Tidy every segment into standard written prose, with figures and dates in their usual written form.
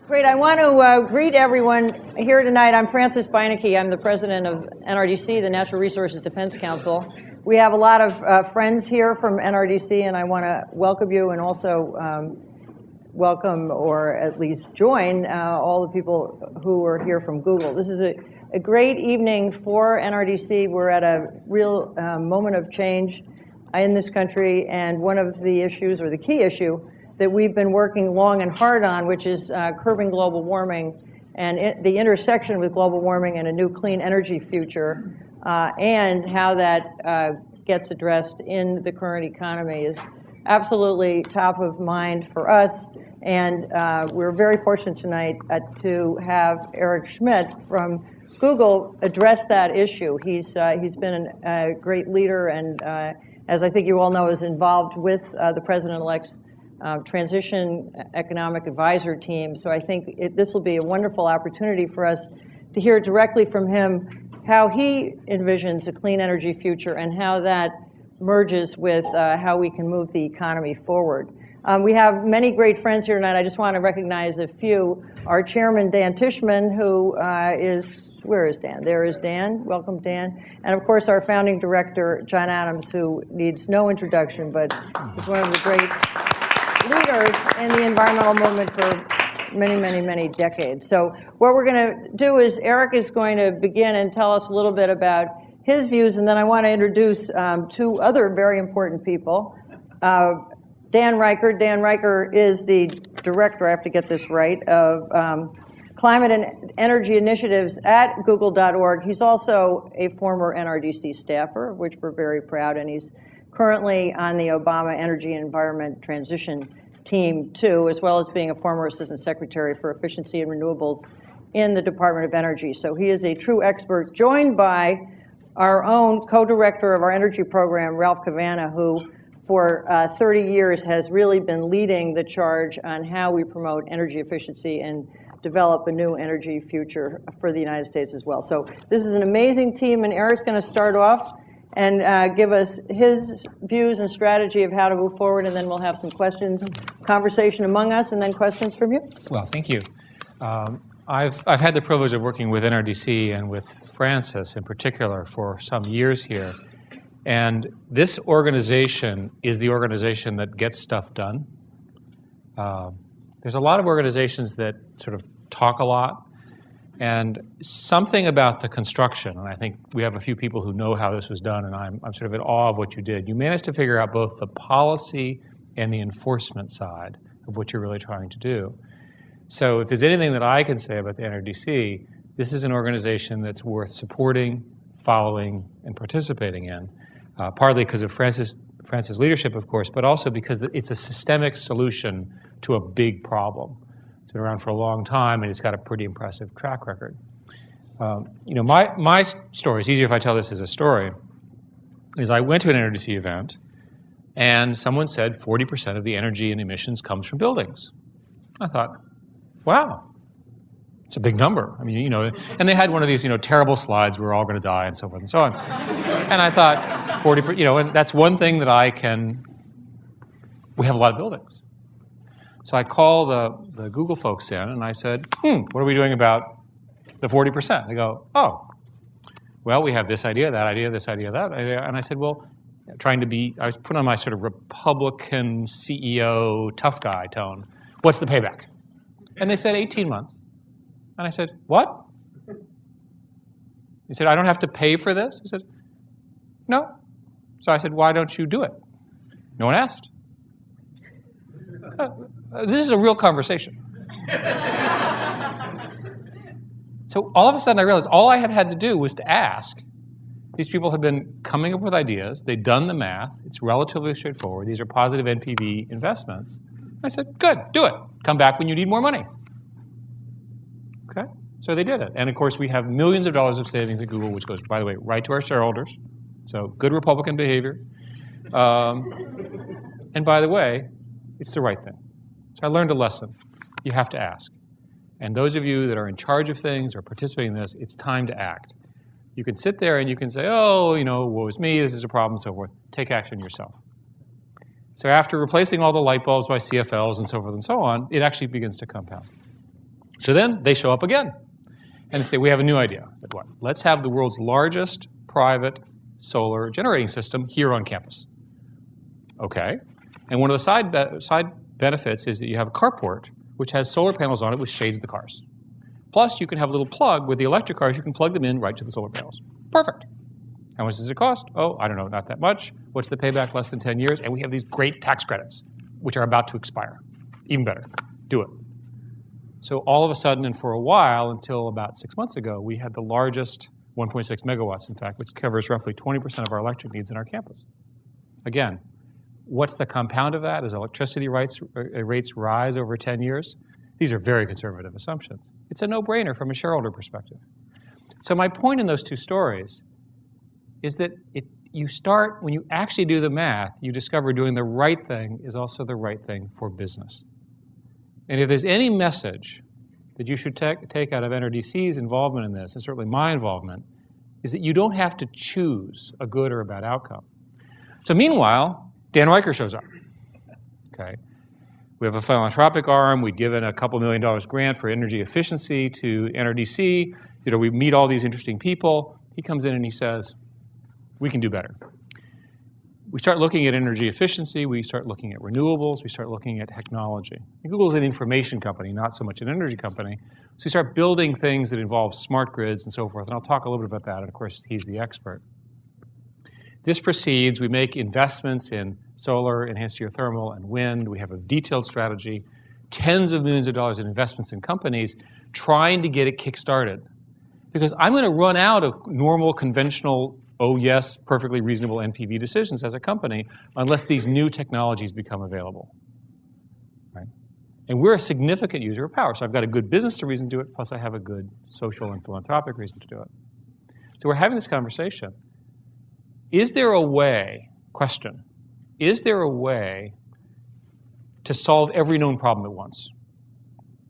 Great. I want to greet everyone here tonight. I'm Frances Beinecke. I'm the president of NRDC, the Natural Resources Defense Council. We have a lot of friends here from NRDC, and I want to welcome you and also welcome or at least join all the people who are here from Google. This is a great evening for NRDC. We're at a real moment of change in this country, and one of the issues, or the key issue, that we've been working long and hard on, which is curbing global warming and the intersection with global warming and a new clean energy future, and how that gets addressed in the current economy is absolutely top of mind for us. And we're very fortunate tonight to have Eric Schmidt from Google address that issue. He's been a great leader and, as I think you all know, is involved with the President-elect's Transition Economic Advisor team. So I think this will be a wonderful opportunity for us to hear directly from him how he envisions a clean energy future and how that merges with how we can move the economy forward. We have many great friends here tonight. I just want to recognize a few. Our chairman, Dan Tishman, who where is Dan? There is Dan. Welcome, Dan. And of course, our founding director, John Adams, who needs no introduction, but is one of the great leaders in the environmental movement for many, many, many decades. So what we're going to do is Eric is going to begin and tell us a little bit about his views, and then I want to introduce two other very important people. Dan Riker. Dan Riker is the director, I have to get this right, of Climate and Energy Initiatives at Google.org. He's also a former NRDC staffer, which we're very proud, and he's currently on the Obama Energy and Environment Transition Team, too, as well as being a former Assistant Secretary for Efficiency and Renewables in the Department of Energy. So he is a true expert, joined by our own co-director of our energy program, Ralph Cavanna, who for 30 years has really been leading the charge on how we promote energy efficiency and develop a new energy future for the United States as well. So this is an amazing team, and Eric's going to start off and give us his views and strategy of how to move forward, and then we'll have some questions, conversation among us, and then questions from you. Well, thank you. I've had the privilege of working with NRDC and with Frances in particular for some years here. And this organization is the organization that gets stuff done. There's a lot of organizations that sort of talk a lot, and something about the construction, and I think we have a few people who know how this was done, and I'm sort of in awe of what you did. You managed to figure out both the policy and the enforcement side of what you're really trying to do. So if there's anything that I can say about the NRDC, this is an organization that's worth supporting, following, and participating in, partly because of Frances' leadership, of course, but also because it's a systemic solution to a big problem. It's been around for a long time, and it's got a pretty impressive track record. You know, my story, it's easier if I tell this as a story, is I went to an NRDC event, and someone said 40% of the energy and emissions comes from buildings. I thought, wow, it's a big number. I mean, you know, and they had one of these, you know, terrible slides, we're all going to die, and so forth and so on. And I thought, 40%, you know, and that's one thing that we have a lot of buildings. So I call the Google folks in, and I said, what are we doing about the 40%? They go, oh, well, we have this idea, that idea, this idea, that idea. And I said, well, I was put on my sort of Republican CEO tough guy tone. What's the payback? And they said 18 months. And I said, what? He said, I don't have to pay for this? I said, no. So I said, why don't you do it? No one asked. This is a real conversation. So all of a sudden I realized all I had to do was to ask. These people have been coming up with ideas. They've done the math. It's relatively straightforward. These are positive NPV investments. I said, good, do it. Come back when you need more money. Okay? So they did it. And of course, we have millions of dollars of savings at Google, which goes, by the way, right to our shareholders. So good Republican behavior. And by the way, it's the right thing. So I learned a lesson. You have to ask. And those of you that are in charge of things or participating in this, it's time to act. You can sit there and you can say, oh, you know, woe is me, this is a problem, and so forth. Take action yourself. So after replacing all the light bulbs by CFLs and so forth and so on, it actually begins to compound. So then they show up again. And they say, we have a new idea. What? Let's have the world's largest private solar generating system here on campus. Okay. And one of the side benefits is that you have a carport which has solar panels on it which shades the cars. Plus, you can have a little plug with the electric cars. You can plug them in right to the solar panels. Perfect. How much does it cost? Oh, I don't know, not that much. What's the payback? Less than 10 years. And we have these great tax credits, which are about to expire. Even better. Do it. So all of a sudden, and for a while, until about 6 months ago, we had the largest 1.6 megawatts, in fact, which covers roughly 20% of our electric needs in our campus. Again, what's the compound of that as electricity rates rise over 10 years? These are very conservative assumptions. It's a no-brainer from a shareholder perspective. So my point in those two stories is that you start, when you actually do the math, you discover doing the right thing is also the right thing for business. And if there's any message that you should take out of NRDC's involvement in this, and certainly my involvement, is that you don't have to choose a good or a bad outcome. So meanwhile, Dan Riker shows up. Okay. We have a philanthropic arm. We'd given a couple $1 million grant for energy efficiency to NRDC. We meet all these interesting people. He comes in and he says, we can do better. We start looking at energy efficiency. We start looking at renewables. We start looking at technology. And Google's an information company, not so much an energy company. So we start building things that involve smart grids and so forth. And I'll talk a little bit about that. And of course, he's the expert. This proceeds. We make investments in solar, enhanced geothermal, and wind. We have a detailed strategy, tens of millions of dollars in investments in companies, trying to get it kick-started. Because I'm going to run out of normal, conventional, oh yes, perfectly reasonable NPV decisions as a company unless these new technologies become available. Right? And we're a significant user of power. So I've got a good business reason to do it, plus I have a good social and philanthropic reason to do it. So we're having this conversation. Is there a way, question, is there a way to solve every known problem at once?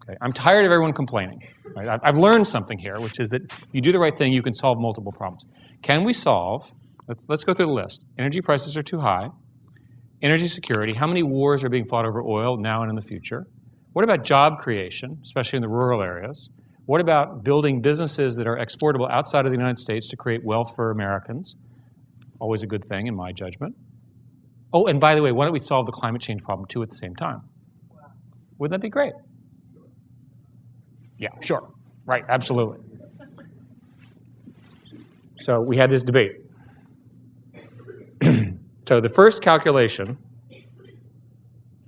Okay. I'm tired of everyone complaining. Right? I've learned something here, which is that if you do the right thing, you can solve multiple problems. Can we solve, let's go through the list. Energy prices are too high. Energy security, how many wars are being fought over oil now and in the future? What about job creation, especially in the rural areas? What about building businesses that are exportable outside of the United States to create wealth for Americans? Always a good thing in my judgment. Oh, and by the way, why don't we solve the climate change problem too at the same time? Wouldn't that be great? Yeah, sure. Right, absolutely. So we had this debate. So the first calculation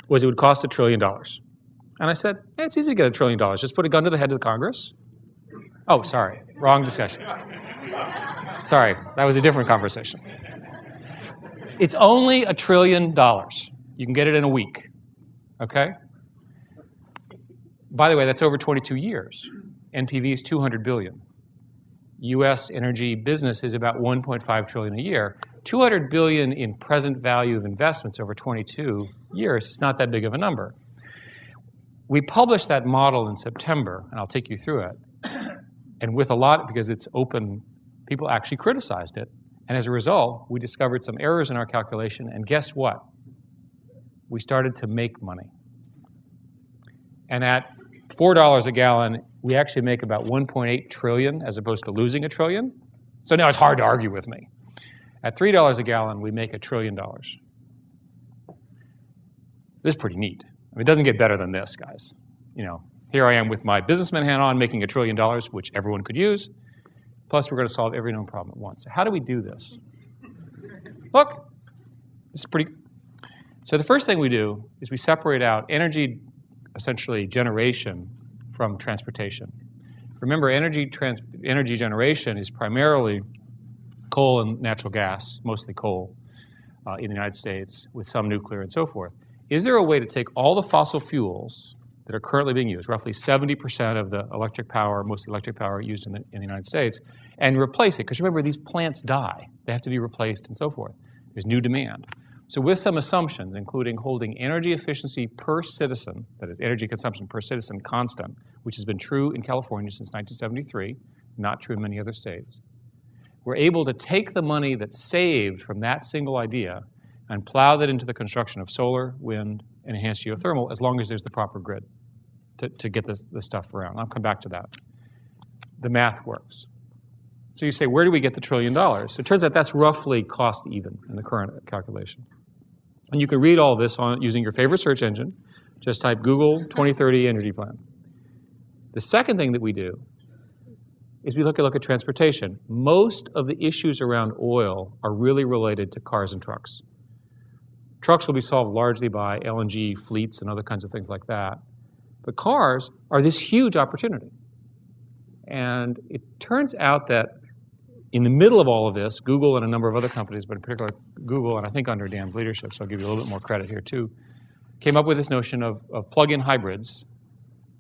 was it would cost $1 trillion. And I said, hey, it's easy to get $1 trillion. Just put a gun to the head of the Congress. Oh, sorry, wrong discussion. Sorry, that was a different conversation. It's only $1 trillion. You can get it in a week, okay? By the way, that's over 22 years. NPV is $200 billion. U.S. energy business is about $1.5 trillion a year. $200 billion in present value of investments over 22 years is not that big of a number. We published that model in September, and I'll take you through it. And with a lot, because it's open, people actually criticized it. And as a result, we discovered some errors in our calculation, and guess what? We started to make money. And at $4 a gallon, we actually make about 1.8 trillion as opposed to losing $1 trillion. So now it's hard to argue with me. At $3 a gallon, we make $1 trillion. This is pretty neat. I mean, it doesn't get better than this, guys. You know, here I am with my businessman hat on, making $1 trillion, which everyone could use. Plus, we're going to solve every known problem at once. So how do we do this? Look, this is pretty good. So the first thing we do is we separate out energy, essentially generation, from transportation. Remember, energy generation is primarily coal and natural gas, mostly coal in the United States, with some nuclear and so forth. Is there a way to take all the fossil fuels that are currently being used, roughly 70% of the electric power, most electric power used in the United States, and replace it? Because remember, these plants die. They have to be replaced and so forth. There's new demand. So with some assumptions, including holding energy efficiency per citizen, that is energy consumption per citizen constant, which has been true in California since 1973, not true in many other states, we're able to take the money that's saved from that single idea and plow that into the construction of solar, wind, and enhanced geothermal as long as there's the proper grid. to get this stuff around. I'll come back to that. The math works. So you say, where do we get the $1 trillion? So it turns out that's roughly cost even in the current calculation. And you can read all this on using your favorite search engine. Just type Google 2030 energy plan. The second thing that we do is we look at transportation. Most of the issues around oil are really related to cars and trucks. Trucks will be solved largely by LNG fleets and other kinds of things like that. But cars are this huge opportunity. And it turns out that in the middle of all of this, Google and a number of other companies, but in particular Google, and I think under Dan's leadership, so I'll give you a little bit more credit here too, came up with this notion of plug-in hybrids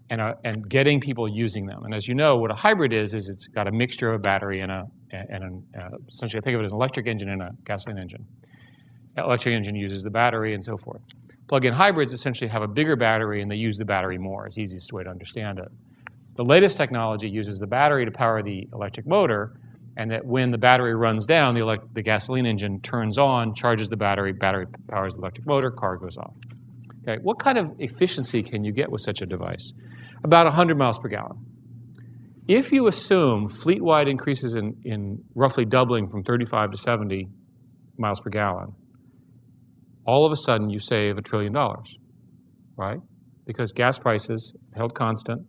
and getting people using them. And as you know, what a hybrid is it's got a mixture of a battery and essentially I think of it as an electric engine and a gasoline engine. That electric engine uses the battery and so forth. Plug-in hybrids essentially have a bigger battery and they use the battery more. It's the easiest way to understand it. The latest technology uses the battery to power the electric motor, and that when the battery runs down, the gasoline engine turns on, charges the battery powers the electric motor, car goes off. Okay, what kind of efficiency can you get with such a device? About 100 miles per gallon. If you assume fleet-wide increases in roughly doubling from 35 to 70 miles per gallon, all of a sudden you save $1 trillion, right? Because gas prices held constant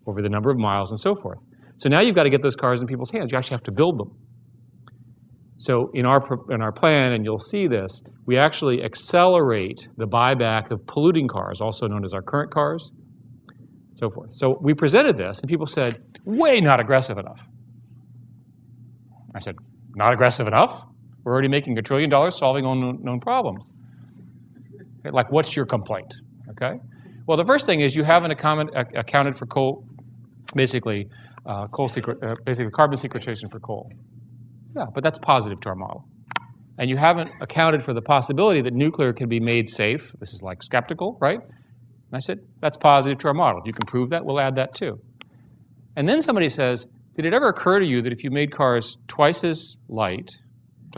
over the number of miles and so forth. So now you've got to get those cars in people's hands. You actually have to build them. So in our plan, and you'll see this, we actually accelerate the buyback of polluting cars, also known as our current cars, so forth. So we presented this, and people said, way not aggressive enough. I said, not aggressive enough? We're already making $1 trillion solving unknown problems. Okay, like, what's your complaint? Okay. Well, the first thing is you haven't accounted for coal, basically carbon sequestration for coal. Yeah, but that's positive to our model. And you haven't accounted for the possibility that nuclear can be made safe. This is like skeptical, right? And I said, that's positive to our model. If you can prove that, we'll add that too. And then somebody says, did it ever occur to you that if you made cars twice as light,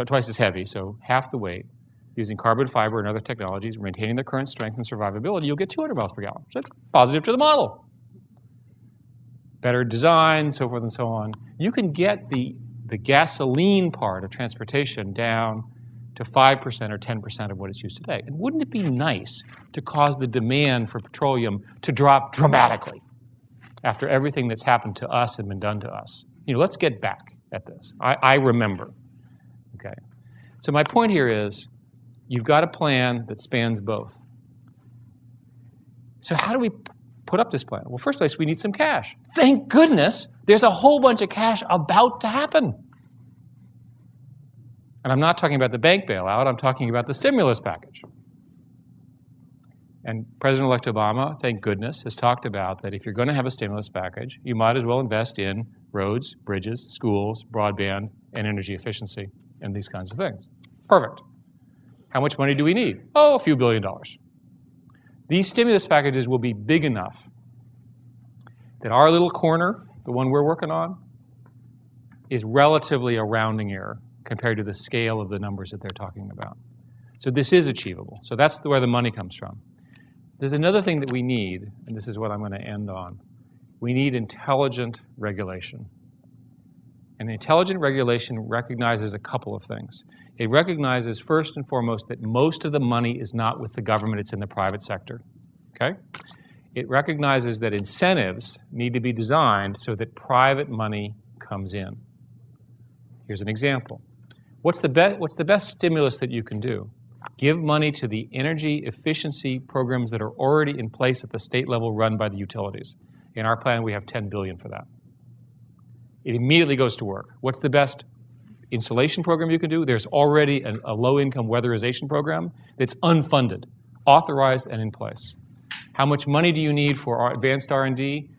twice as heavy, so half the weight, using carbon fiber and other technologies, maintaining their current strength and survivability, you'll get 200 miles per gallon. So that's positive to the model. Better design, so forth and so on. You can get the gasoline part of transportation down to 5% or 10% of what it's used today. And wouldn't it be nice to cause the demand for petroleum to drop dramatically after everything that's happened to us and been done to us? You know, let's get back at this. I remember. Okay. So my point here is, you've got a plan that spans both. So how do we put up this plan? Well, first place, we need some cash. Thank goodness there's a whole bunch of cash about to happen. And I'm not talking about the bank bailout, I'm talking about the stimulus package. And President-elect Obama, thank goodness, has talked about that if you're going to have a stimulus package, you might as well invest in roads, bridges, schools, broadband, and energy efficiency, and these kinds of things. Perfect. How much money do we need? Oh, a few $1 billion. These stimulus packages will be big enough that our little corner, the one we're working on, is relatively a rounding error compared to the scale of the numbers that they're talking about. So this is achievable. So that's where the money comes from. There's another thing that we need, and this is what I'm going to end on. We need intelligent regulation. And intelligent regulation recognizes a couple of things. It recognizes, first and foremost, that most of the money is not with the government, it's in the private sector. Okay? It recognizes that incentives need to be designed so that private money comes in. Here's an example. What's the best stimulus that you can do? Give money to the energy efficiency programs that are already in place at the state level run by the utilities. In our plan, we have $10 billion for that. It immediately goes to work. What's the best insulation program you can do? There's already a low-income weatherization program that's unfunded, authorized, and in place. How much money do you need for our advanced R&D?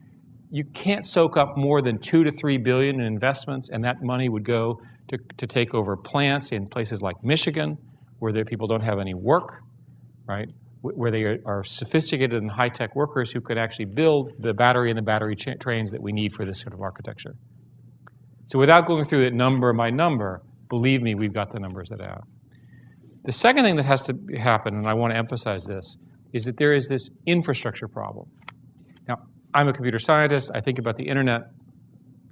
You can't soak up more than $2 to $3 billion in investments, and that money would go to take over plants in places like Michigan, where people don't have any work, right? Where they are sophisticated and high-tech workers who could actually build the battery and the battery trains that we need for this sort of architecture. So without going through it number by number, believe me, we've got the numbers that out. The second thing that has to happen, and I want to emphasize this, is that there is this infrastructure problem. Now, I'm a computer scientist. I think about the internet.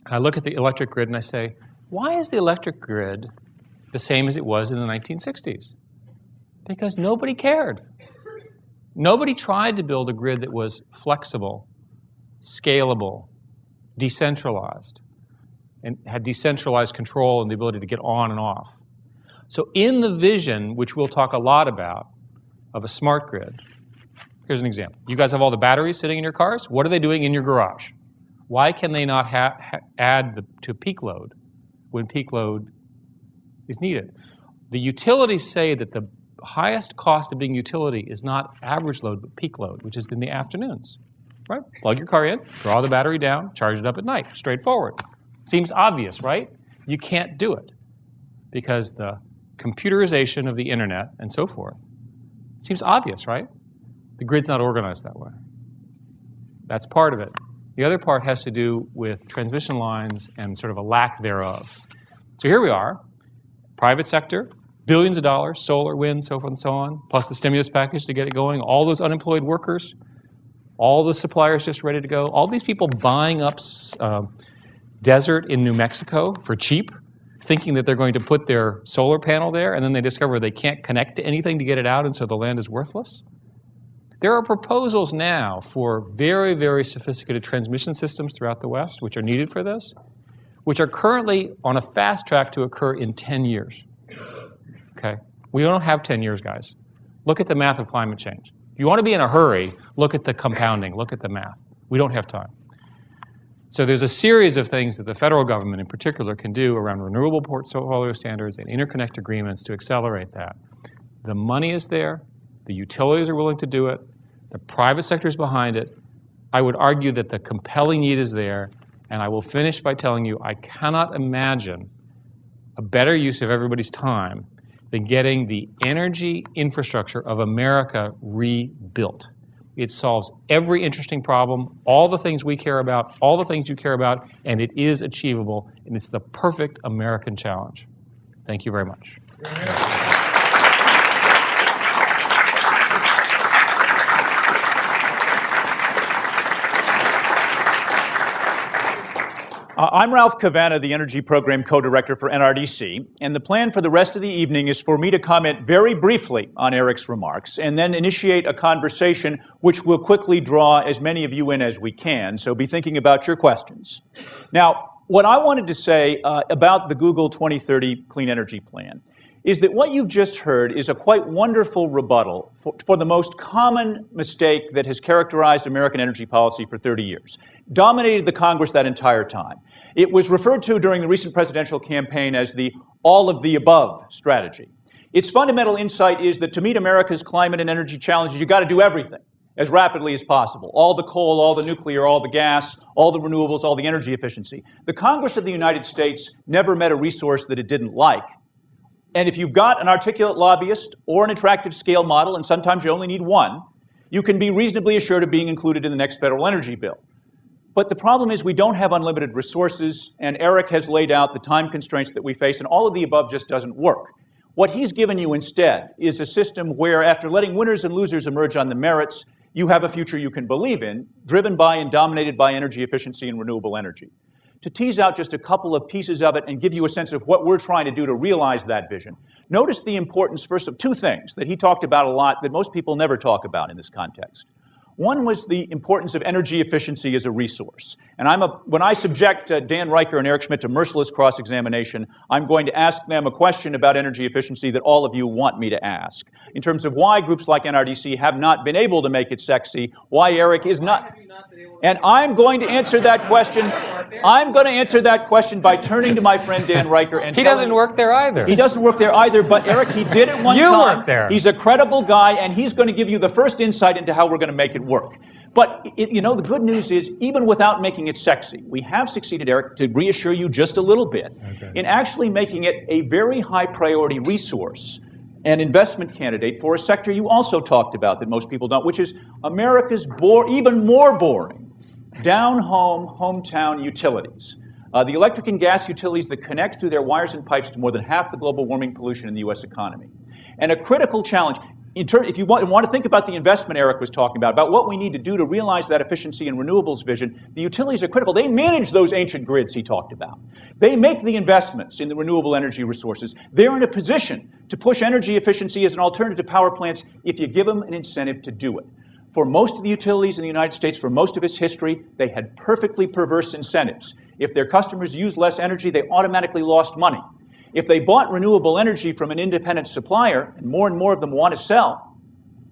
And I look at the electric grid and I say, why is the electric grid the same as it was in the 1960s? Because nobody cared. Nobody tried to build a grid that was flexible, scalable, decentralized, and had decentralized control and the ability to get on and off. So in the vision, which we'll talk a lot about, of a smart grid, here's an example. You guys have all the batteries sitting in your cars. What are they doing in your garage? Why can they not add to peak load when peak load is needed? The utilities say that the highest cost of being utility is not average load, but peak load, which is in the afternoons. Right? Plug your car in, draw the battery down, charge it up at night. Straightforward. Seems obvious, right? You can't do it because the computerization of the internet and so forth seems obvious, right? The grid's not organized that way. That's part of it. The other part has to do with transmission lines and sort of a lack thereof. So here we are, private sector, billions of dollars, solar, wind, so forth and so on, plus the stimulus package to get it going, all those unemployed workers, all the suppliers just ready to go, all these people buying up desert in New Mexico for cheap, thinking that they're going to put their solar panel there, and then they discover they can't connect to anything to get it out, and so the land is worthless. There are proposals now for very, very sophisticated transmission systems throughout the West, which are needed for this, which are currently on a fast track to occur in 10 years. Okay? We don't have 10 years, guys. Look at the math of climate change. If you want to be in a hurry, look at the compounding, look at the math. We don't have time. So there's a series of things that the federal government in particular can do around renewable portfolio standards and interconnect agreements to accelerate that. The money is there. The utilities are willing to do it. The private sector is behind it. I would argue that the compelling need is there. And I will finish by telling you I cannot imagine a better use of everybody's time than getting the energy infrastructure of America rebuilt. It solves every interesting problem, all the things we care about, all the things you care about, and it is achievable, and it's the perfect American challenge. Thank you very much. I'm Ralph Cavanna, the Energy Program Co-Director for NRDC, and the plan for the rest of the evening is for me to comment very briefly on Eric's remarks and then initiate a conversation which will quickly draw as many of you in as we can, so be thinking about your questions. Now, what I wanted to say about the Google 2030 Clean Energy Plan is that what you've just heard is a quite wonderful rebuttal for the most common mistake that has characterized American energy policy for 30 years, dominated the Congress that entire time. It was referred to during the recent presidential campaign as the all-of-the-above strategy. Its fundamental insight is that to meet America's climate and energy challenges, you've got to do everything as rapidly as possible. All the coal, all the nuclear, all the gas, all the renewables, all the energy efficiency. The Congress of the United States never met a resource that it didn't like. And if you've got an articulate lobbyist or an attractive scale model, and sometimes you only need one, you can be reasonably assured of being included in the next federal energy bill. But the problem is we don't have unlimited resources, and Eric has laid out the time constraints that we face, and all of the above just doesn't work. What he's given you instead is a system where, after letting winners and losers emerge on the merits, you have a future you can believe in, driven by and dominated by energy efficiency and renewable energy. To tease out just a couple of pieces of it and give you a sense of what we're trying to do to realize that vision, notice the importance, first, of two things that he talked about a lot that most people never talk about in this context. One was the importance of energy efficiency as a resource. And when I subject Dan Riker and Eric Schmidt to merciless cross-examination, I'm going to ask them a question about energy efficiency that all of you want me to ask, in terms of why groups like NRDC have not been able to make it sexy, why Eric is not. And I'm going to answer that question. I'm going to answer that question by turning to my friend Dan Riker and He doesn't work there either. He doesn't work there either, but Eric, he did it one time. You work there. He's a credible guy, and he's going to give you the first insight into how we're going to make it work. But, the good news is, even without making it sexy, we have succeeded, Eric, to reassure you just a little bit, in actually making it a very high priority resource, an investment candidate for a sector you also talked about that most people don't, which is America's even more boring down-home, hometown utilities. The electric and gas utilities that connect through their wires and pipes to more than half the global warming pollution in the U.S. economy. And a critical challenge, if you want to think about the investment Eric was talking about what we need to do to realize that efficiency and renewables vision, the utilities are critical. They manage those ancient grids he talked about. They make the investments in the renewable energy resources. They're in a position to push energy efficiency as an alternative to power plants if you give them an incentive to do it. For most of the utilities in the United States, for most of its history, they had perfectly perverse incentives. If their customers used less energy, they automatically lost money. If they bought renewable energy from an independent supplier, and more of them want to sell,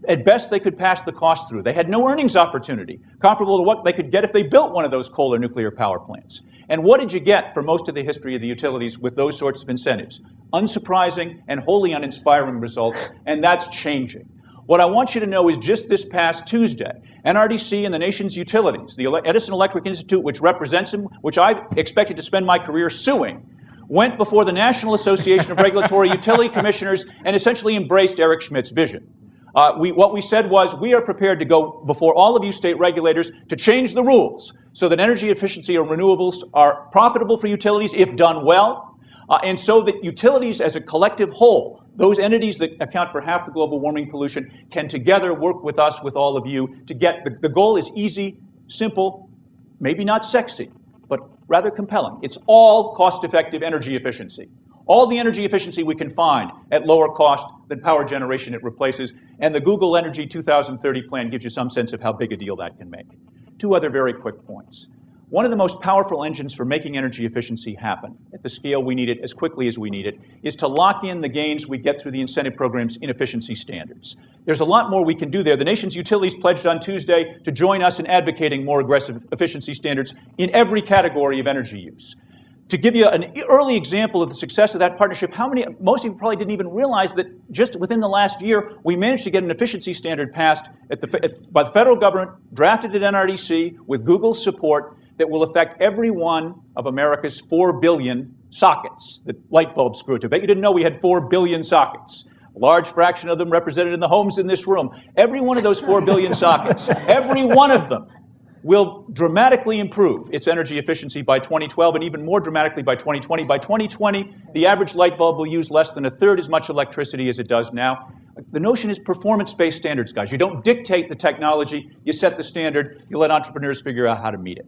at best they could pass the cost through. They had no earnings opportunity, comparable to what they could get if they built one of those coal or nuclear power plants. And what did you get for most of the history of the utilities with those sorts of incentives? Unsurprising and wholly uninspiring results, and that's changing. What I want you to know is just this past Tuesday, NRDC and the nation's utilities, the Edison Electric Institute, which represents them, which I expected to spend my career suing, went before the National Association of Regulatory Utility Commissioners and essentially embraced Eric Schmidt's vision. What we said was, we are prepared to go before all of you state regulators to change the rules so that energy efficiency or renewables are profitable for utilities if done well, and so that utilities as a collective whole, those entities that account for half the global warming pollution, can together work with us, with all of you, to get the goal is easy, simple, maybe not sexy, but rather compelling. It's all cost-effective energy efficiency. All the energy efficiency we can find at lower cost than power generation it replaces, and the Google Energy 2030 plan gives you some sense of how big a deal that can make. Two other very quick points. One of the most powerful engines for making energy efficiency happen at the scale we need it, as quickly as we need it, is to lock in the gains we get through the incentive program's inefficiency standards. There's a lot more we can do there. The nation's utilities pledged on Tuesday to join us in advocating more aggressive efficiency standards in every category of energy use. To give you an early example of the success of that partnership, most of you probably didn't even realize that just within the last year, we managed to get an efficiency standard passed by the federal government, drafted at NRDC with Google's support, that will affect every one of America's 4 billion sockets that light bulbs screw to. I bet you didn't know we had 4 billion sockets. A large fraction of them represented in the homes in this room. Every one of those 4 billion sockets, every one of them will dramatically improve its energy efficiency by 2012 and even more dramatically by 2020. By 2020, the average light bulb will use less than a third as much electricity as it does now. The notion is performance-based standards, guys. You don't dictate the technology, you set the standard, you let entrepreneurs figure out how to meet it.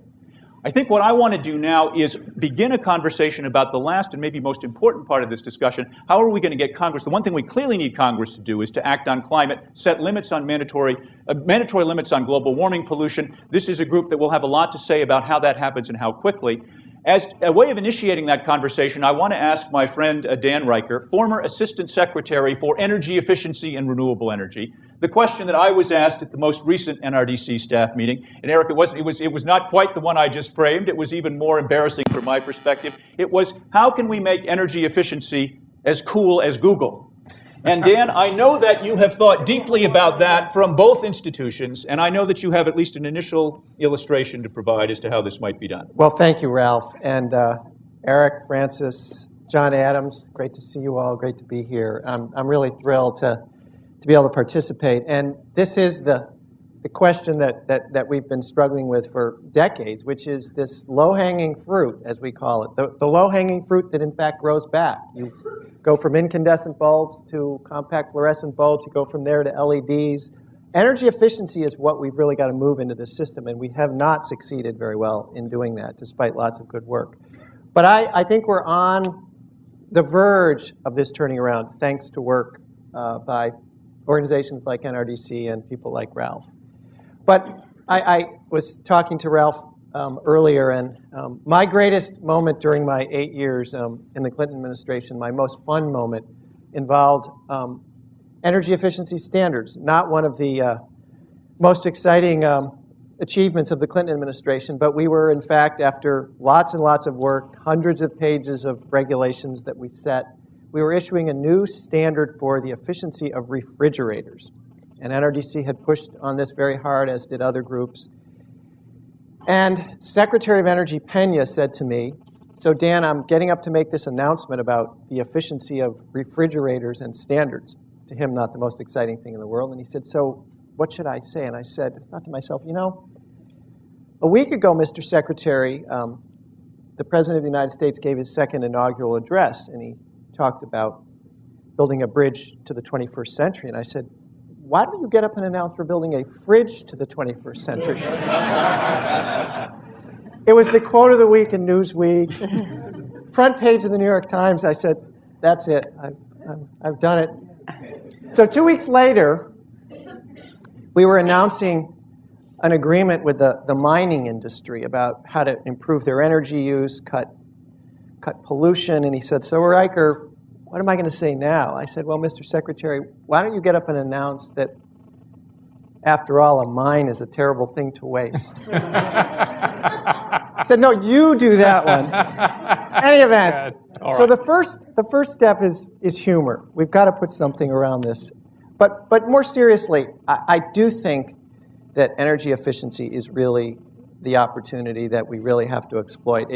I think what I want to do now is begin a conversation about the last and maybe most important part of this discussion. How are we going to get Congress? The one thing we clearly need Congress to do is to act on climate, set limits on mandatory limits on global warming pollution. This is a group that will have a lot to say about how that happens and how quickly. As a way of initiating that conversation, I want to ask my friend Dan Riker, former Assistant Secretary for Energy Efficiency and Renewable Energy, the question that I was asked at the most recent NRDC staff meeting. And Eric, it was not quite the one I just framed. It was even more embarrassing from my perspective. It was, how can we make energy efficiency as cool as Google? And Dan, I know that you have thought deeply about that from both institutions, and I know that you have at least an initial illustration to provide as to how this might be done. Well, thank you, Ralph. And Eric, Francis, John Adams, great to see you all, great to be here. I'm really thrilled to be able to participate. And this is the question that we've been struggling with for decades, which is this low-hanging fruit, as we call it, the low-hanging fruit that in fact grows back. You go from incandescent bulbs to compact fluorescent bulbs, you go from there to LEDs. Energy efficiency is what we've really got to move into the system, and we have not succeeded very well in doing that, despite lots of good work. But I think we're on the verge of this turning around, thanks to work by organizations like NRDC and people like Ralph. But I was talking to Ralph earlier, and my greatest moment during my 8 years in the Clinton administration, my most fun moment, involved energy efficiency standards, not one of the most exciting achievements of the Clinton administration, but we were, in fact, after lots and lots of work, hundreds of pages of regulations that we set, we were issuing a new standard for the efficiency of refrigerators. And NRDC had pushed on this very hard, as did other groups. And Secretary of Energy Pena said to me, so Dan, I'm getting up to make this announcement about the efficiency of refrigerators and standards. To him, not the most exciting thing in the world. And he said, so what should I say? And I said, I thought to myself, you know, a week ago, Mr. Secretary, the President of the United States gave his second inaugural address, and he talked about building a bridge to the 21st century. And I said, why don't you get up and announce we're building a fridge to the 21st century? It was the quote of the week in Newsweek. Front page of the New York Times. I said, that's it. I've done it. So 2 weeks later, we were announcing an agreement with the mining industry about how to improve their energy use, cut pollution. And he said, so Riker, what am I going to say now? I said, well, Mr. Secretary, why don't you get up and announce that, after all, a mine is a terrible thing to waste? I said, no, you do that one. Any event, so the first step is humor. We've got to put something around this. But more seriously, I do think that energy efficiency is really the opportunity that we really have to exploit.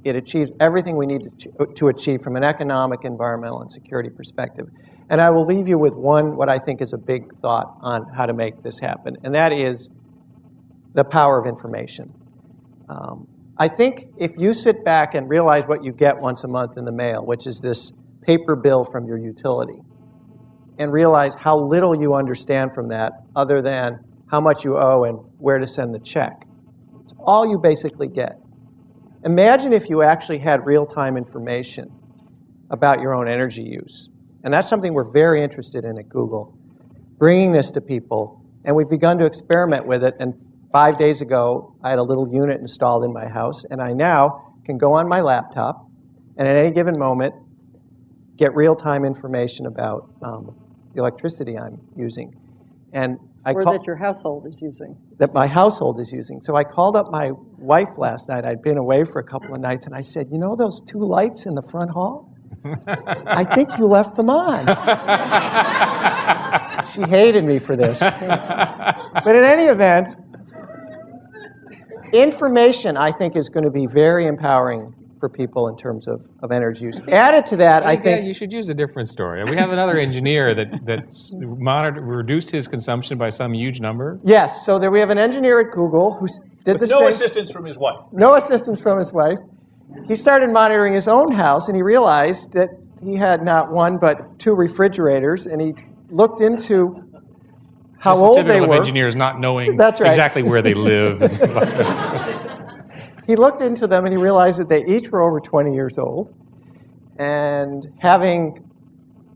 It achieves everything we need to achieve from an economic, environmental, and security perspective. And I will leave you with what I think is a big thought on how to make this happen, and that is the power of information. I think if you sit back and realize what you get once a month in the mail, which is this paper bill from your utility, and realize how little you understand from that other than how much you owe and where to send the check. It's all you basically get. Imagine if you actually had real-time information about your own energy use. And that's something we're very interested in at Google, bringing this to people. And we've begun to experiment with it. And 5 days ago, I had a little unit installed in my house. And I now can go on my laptop and at any given moment get real-time information about the electricity I'm using. And or that your household is using. That my household is using. So I called up my wife last night. I'd been away for a couple of nights, and I said, you know those 2 lights in the front hall? I think you left them on. She hated me for this. But in any event, information, I think, is going to be very empowering for people in terms of energy use. Added to that, I think... You should use a different story. We have another engineer that's reduced his consumption by some huge number. Yes, so there we have an engineer at Google who did the same... No assistance from his wife. No assistance from his wife. He started monitoring his own house, and he realized that he had not 1 but 2 refrigerators, and he looked into how old they were. Typical of engineers not knowing exactly where they live. And things like this. He looked into them and he realized that they each were over 20 years old. And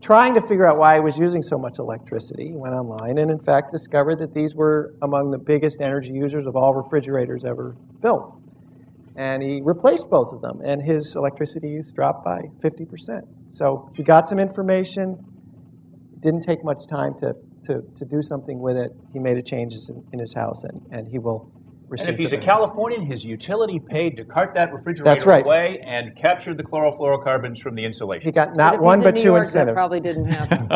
trying to figure out why he was using so much electricity, he went online and in fact discovered that these were among the biggest energy users of all refrigerators ever built. And he replaced both of them, and his electricity use dropped by 50%. So he got some information. It didn't take much time to do something with it. He made a changes in his house, and he will receive. And if he's a Californian, his utility paid to cart that refrigerator away and captured the chlorofluorocarbons from the insulation. He got not 1 but 2 incentives. That probably didn't happen.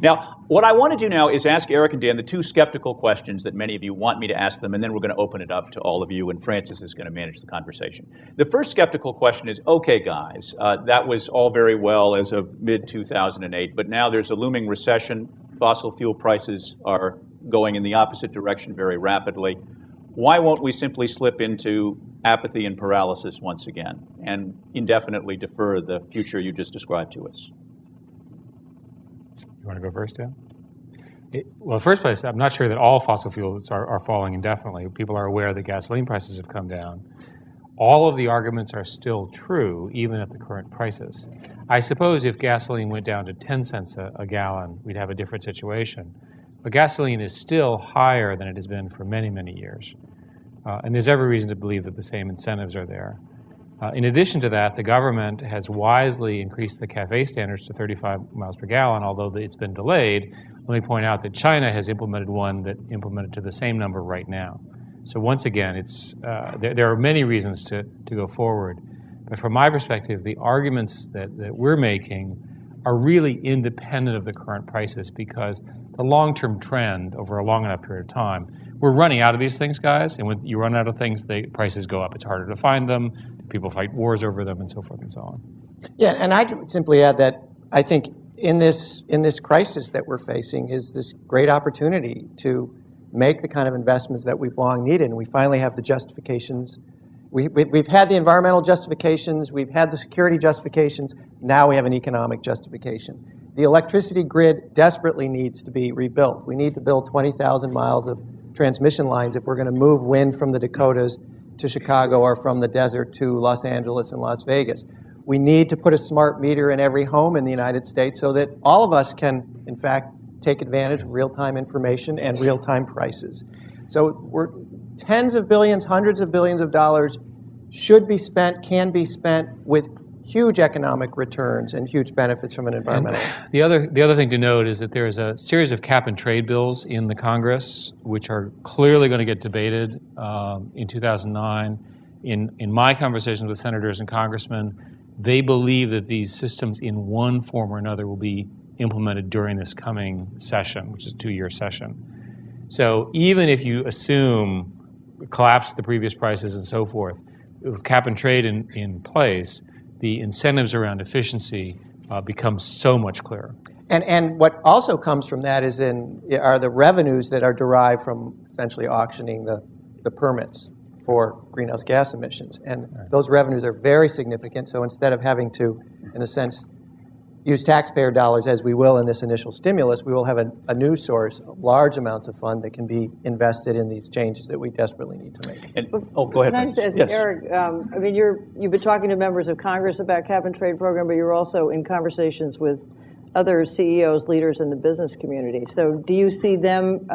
Now, what I want to do now is ask Eric and Dan the 2 skeptical questions that many of you want me to ask them, and then we're going to open it up to all of you, and Francis is going to manage the conversation. The first skeptical question is, okay, guys, that was all very well as of mid-2008, but now there's a looming recession. Fossil fuel prices are going in the opposite direction very rapidly. Why won't we simply slip into apathy and paralysis once again and indefinitely defer the future you just described to us? You want to go first, Dan? Well, first place, I'm not sure that all fossil fuels are falling indefinitely. People are aware that gasoline prices have come down. All of the arguments are still true, even at the current prices. I suppose if gasoline went down to 10 cents a gallon, we'd have a different situation. But gasoline is still higher than it has been for many, many years. And there's every reason to believe that the same incentives are there. In addition to that, the government has wisely increased the CAFE standards to 35 miles per gallon, although it's been delayed. Let me point out that China has implemented one that implemented to the same number right now. So once again, there are many reasons to go forward. But from my perspective, the arguments that we're making are really independent of the current prices, because the long-term trend over a long enough period of time, we're running out of these things, guys, and when you run out of things, the prices go up. It's harder to find them, people fight wars over them, and so forth and so on. Yeah, and I'd simply add that I think in this crisis that we're facing is this great opportunity to make the kind of investments that we've long needed, and we finally have the justifications. We've had the environmental justifications, we've had the security justifications, now we have an economic justification. the electricity grid desperately needs to be rebuilt. We need to build 20,000 miles of transmission lines if we're going to move wind from the Dakotas to Chicago or from the desert to Los Angeles and Las Vegas. We need to put a smart meter in every home in the United States so that all of us can, in fact, take advantage of real-time information and real-time prices. So we're tens of billions, hundreds of billions of dollars should be spent, can be spent with huge economic returns and huge benefits from an environmental. And the other thing to note is that there is a series of cap and trade bills in the Congress, which are clearly going to get debated in 2009. In my conversations with senators and congressmen, they believe that these systems in one form or another will be implemented during this coming session, which is a 2-year session. So even if you assume collapse of the previous prices and so forth, with cap and trade in place, the incentives around efficiency become so much clearer. And what also comes from that are the revenues that are derived from essentially auctioning the permits for greenhouse gas emissions. And those revenues are very significant. So instead of having to, in a sense, use taxpayer dollars as we will in this initial stimulus, we will have a new source of large amounts of fund that can be invested in these changes that we desperately need to make. And, go ahead. Can I just ask, yes. Eric, I mean, you've been talking to members of Congress about cap and trade program, but you're also in conversations with other CEOs, leaders in the business community. So do you see them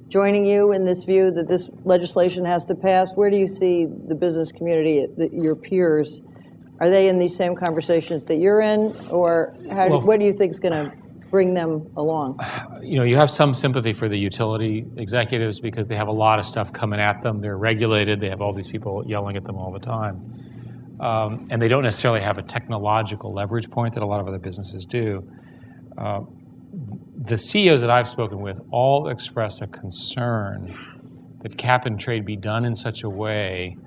joining you in this view that this legislation has to pass? Where do you see the business community, your peers? Are they in these same conversations that you're in, or what do you think is going to bring them along? You know, you have some sympathy for the utility executives because they have a lot of stuff coming at them. They're regulated. They have all these people yelling at them all the time. And they don't necessarily have a technological leverage point that a lot of other businesses do. The CEOs that I've spoken with all express a concern that cap and trade be done in such a way.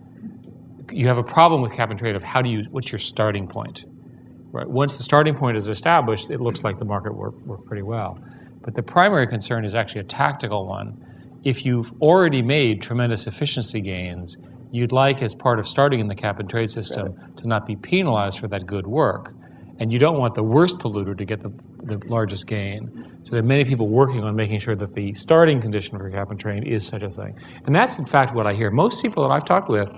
You have a problem with cap and trade of what's your starting point, right? Once the starting point is established, it looks like the market worked pretty well. But the primary concern is actually a tactical one. If you've already made tremendous efficiency gains, you'd like, as part of starting in the cap and trade system, to not be penalized for that good work. And you don't want the worst polluter to get the largest gain. So there are many people working on making sure that the starting condition for cap and trade is such a thing. And that's, in fact, what I hear. Most people that I've talked with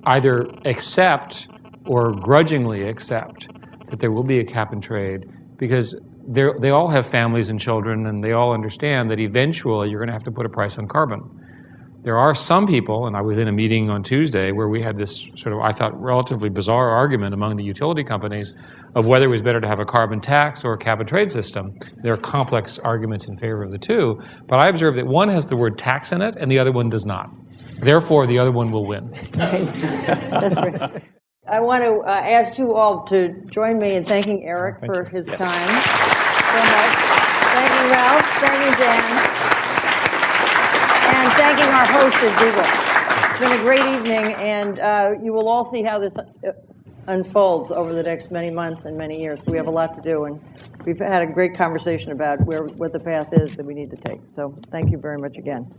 either accept or grudgingly accept that there will be a cap and trade because they all have families and children, and they all understand that eventually you're going to have to put a price on carbon. There are some people, and I was in a meeting on Tuesday where we had this sort of, I thought, relatively bizarre argument among the utility companies of whether it was better to have a carbon tax or a cap and trade system. There are complex arguments in favor of the two, but I observed that one has the word tax in it and the other one does not. Therefore, the other one will win. That's right. I want to ask you all to join me in thanking Eric for his time so much. Thank you, Ralph. Thank you, Dan. And thanking our hosts at Google. It's been a great evening, and you will all see how this unfolds over the next many months and many years. We have a lot to do, and we've had a great conversation about what the path is that we need to take. So thank you very much again.